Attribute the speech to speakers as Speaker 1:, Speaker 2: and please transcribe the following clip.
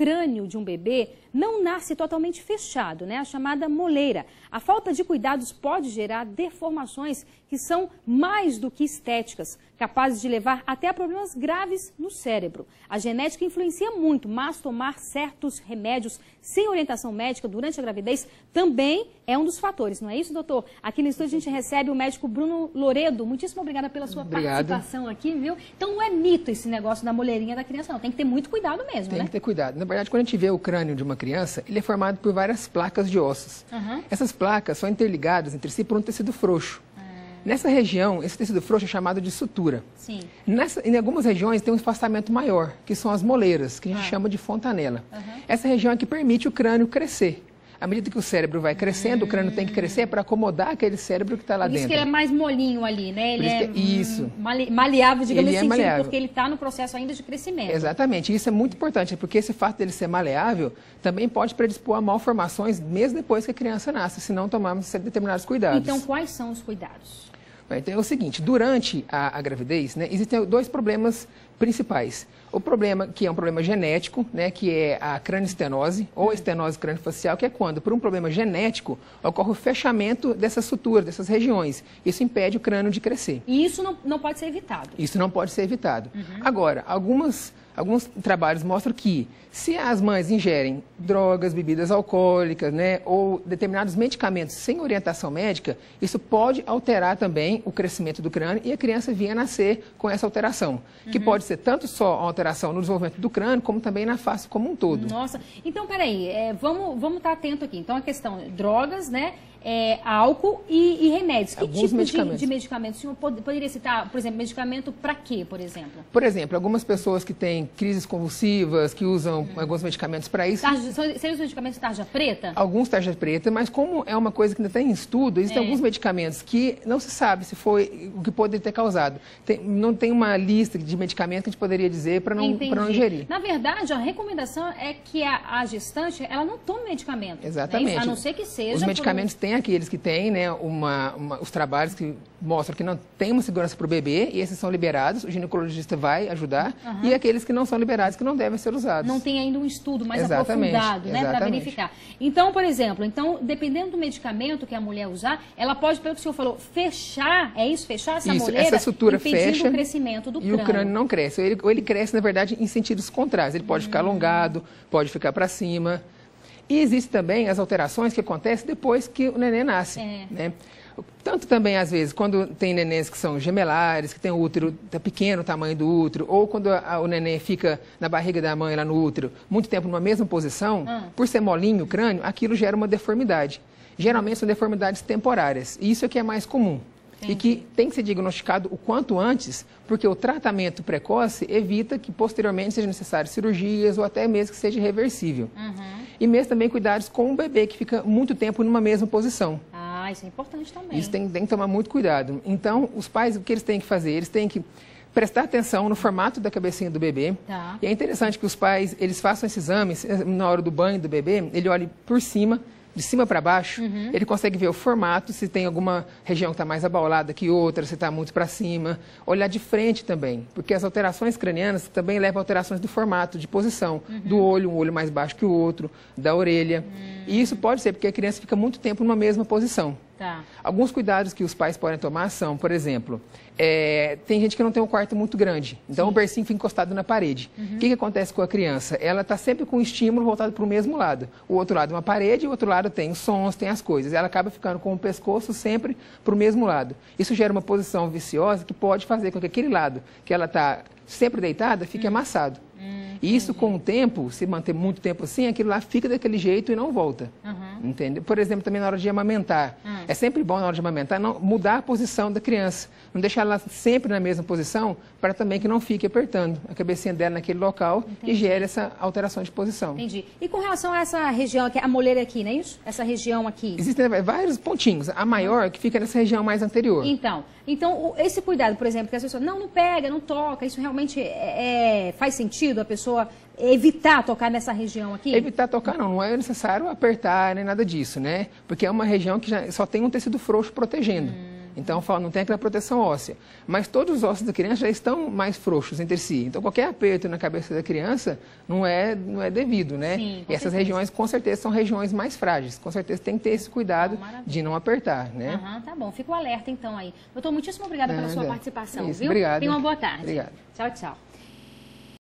Speaker 1: crânio de um bebê não nasce totalmente fechado, né? A chamada moleira. A falta de cuidados pode gerar deformações que são mais do que estéticas, capazes de levar até a problemas graves no cérebro. A genética influencia muito, mas tomar certos remédios sem orientação médica durante a gravidez também é um dos fatores, não é isso, doutor? Aqui no estúdio a gente recebe o médico Bruno Loredo. Muitíssimo obrigada pela sua participação aqui, viu? Então não é mito esse negócio da moleirinha da criança, não. Tem que ter muito cuidado mesmo, né?
Speaker 2: Tem que ter cuidado. Na verdade, quando a gente vê o crânio de uma criança, ele é formado por várias placas de ossos. Essas placas são interligadas entre si por um tecido frouxo. Nessa região, esse tecido frouxo é chamado de sutura.
Speaker 1: Sim.
Speaker 2: Em algumas regiões tem um afastamento maior, que são as moleiras, que a gente chama de fontanela. Essa região é que permite o crânio crescer. À medida que o cérebro vai crescendo, o crânio tem que crescer para acomodar aquele cérebro que está lá
Speaker 1: dentro. Por isso que ele é mais molinho ali, né? Ele maleável, digamos assim, porque ele está no processo ainda de crescimento.
Speaker 2: Exatamente. Isso é muito importante, porque esse fato dele ser maleável também pode predispor a malformações mesmo depois que a criança nasce, se não tomarmos determinados cuidados.
Speaker 1: Então, quais são os cuidados?
Speaker 2: Então, é o seguinte, durante a gravidez, né, existem dois problemas principais. O problema, que é um problema genético, né, que é a cranioestenose ou estenose craniofacial, que é quando, por um problema genético, ocorre o fechamento dessas suturas, dessas regiões. Isso impede o crânio de crescer.
Speaker 1: E isso não pode ser evitado?
Speaker 2: Isso não pode ser evitado. Agora, alguns trabalhos mostram que, se as mães ingerem drogas, bebidas alcoólicas, né, ou determinados medicamentos sem orientação médica, isso pode alterar também o crescimento do crânio e a criança vir a nascer com essa alteração, que pode ser tanto só a alteração no desenvolvimento do crânio, como também na face como um todo.
Speaker 1: Nossa, então peraí, vamos estar atento aqui. Então a questão de drogas, né? Álcool e remédios. Que tipo de medicamentos? O senhor poderia citar, por exemplo, medicamento para quê, por exemplo?
Speaker 2: Por exemplo, algumas pessoas que têm crises convulsivas, que usam alguns medicamentos para isso.
Speaker 1: Seriam os medicamentos tarja preta?
Speaker 2: Alguns tarja preta, mas como é uma coisa que ainda está em estudo, existem alguns medicamentos que não se sabe se foi o que poderia ter causado. Não tem uma lista de medicamentos que a gente poderia dizer para não ingerir.
Speaker 1: Na verdade, a recomendação é que a gestante ela não tome medicamento.
Speaker 2: Exatamente.
Speaker 1: Né? A não ser que seja...
Speaker 2: Os medicamentos têm aqueles que têm, né, os trabalhos que mostram que não tem uma segurança para o bebê, e esses são liberados, o ginecologista vai ajudar, e aqueles que não são liberados, que não devem ser usados.
Speaker 1: Não tem ainda um estudo mais aprofundado, né, para verificar. Então, por exemplo, dependendo do medicamento que a mulher usar, ela pode, pelo que o senhor falou, fechar essa moleira,
Speaker 2: essa sutura
Speaker 1: impedindo
Speaker 2: fecha,
Speaker 1: o crescimento do crânio.
Speaker 2: E o crânio não cresce. Ou ele cresce, na verdade, em sentidos contrários. Ele pode ficar alongado, pode ficar para cima. E existem também as alterações que acontecem depois que o neném nasce, né? Tanto também, às vezes, quando tem nenéns que são gemelares, que tem o útero pequeno, o tamanho do útero, ou quando o neném fica na barriga da mãe, lá no útero, muito tempo numa mesma posição, por ser molinho o crânio, aquilo gera uma deformidade. Geralmente são deformidades temporárias, e isso é que é mais comum. E que tem que ser diagnosticado o quanto antes, porque o tratamento precoce evita que posteriormente seja necessário cirurgias ou até mesmo que seja reversível. E mesmo também cuidados com o bebê que fica muito tempo numa mesma posição.
Speaker 1: Isso é importante também.
Speaker 2: Isso tem que tomar muito cuidado. Então, os pais, o que eles têm que fazer? Eles têm que prestar atenção no formato da cabecinha do bebê. E é interessante que os pais, eles façam esses exames na hora do banho do bebê, ele olhe por cima, de cima para baixo, ele consegue ver o formato, se tem alguma região que está mais abaulada que outra, se está muito para cima. Olhar de frente também, porque as alterações cranianas também levam a alterações do formato, de posição, do olho, um olho mais baixo que o outro, da orelha. E isso pode ser porque a criança fica muito tempo numa mesma posição. Alguns cuidados que os pais podem tomar são, por exemplo, tem gente que não tem um quarto muito grande, então o bercinho fica encostado na parede. O que acontece com a criança? Ela está sempre com o estímulo voltado para o mesmo lado. O outro lado é uma parede, o outro lado tem os sons, tem as coisas. Ela acaba ficando com o pescoço sempre para o mesmo lado. Isso gera uma posição viciosa que pode fazer com que aquele lado que ela está sempre deitada fique amassado. E isso, com o tempo, se manter muito tempo assim, aquilo lá fica daquele jeito e não volta. Entendeu? Por exemplo, também na hora de amamentar. É sempre bom, na hora de amamentar, não mudar a posição da criança. Não deixar ela sempre na mesma posição, para também que não fique apertando a cabecinha dela naquele local e gere essa alteração de posição.
Speaker 1: Entendi. E com relação a essa região aqui, a moleira aqui, não é isso? Essa região aqui.
Speaker 2: Existem vários pontinhos. A maior que fica nessa região mais anterior.
Speaker 1: Então esse cuidado, por exemplo, que as pessoas não pega, não toca, isso realmente faz sentido a pessoa evitar tocar nessa região aqui?
Speaker 2: Evitar tocar não é necessário apertar nem nada disso, né? Porque é uma região que já só tem um tecido frouxo protegendo. Então, não tem aquela proteção óssea. Mas todos os ossos da criança já estão mais frouxos entre si. Então, qualquer aperto na cabeça da criança não é devido, né?
Speaker 1: Sim,
Speaker 2: e essas regiões, com certeza, são regiões mais frágeis. Com certeza tem que ter esse cuidado de não apertar, né?
Speaker 1: Tá bom. Fica o alerta, então, aí. Doutor, muitíssimo obrigada pela sua participação, viu?
Speaker 2: Obrigado.
Speaker 1: Tenha uma boa tarde.
Speaker 2: Obrigado.
Speaker 1: Tchau, tchau.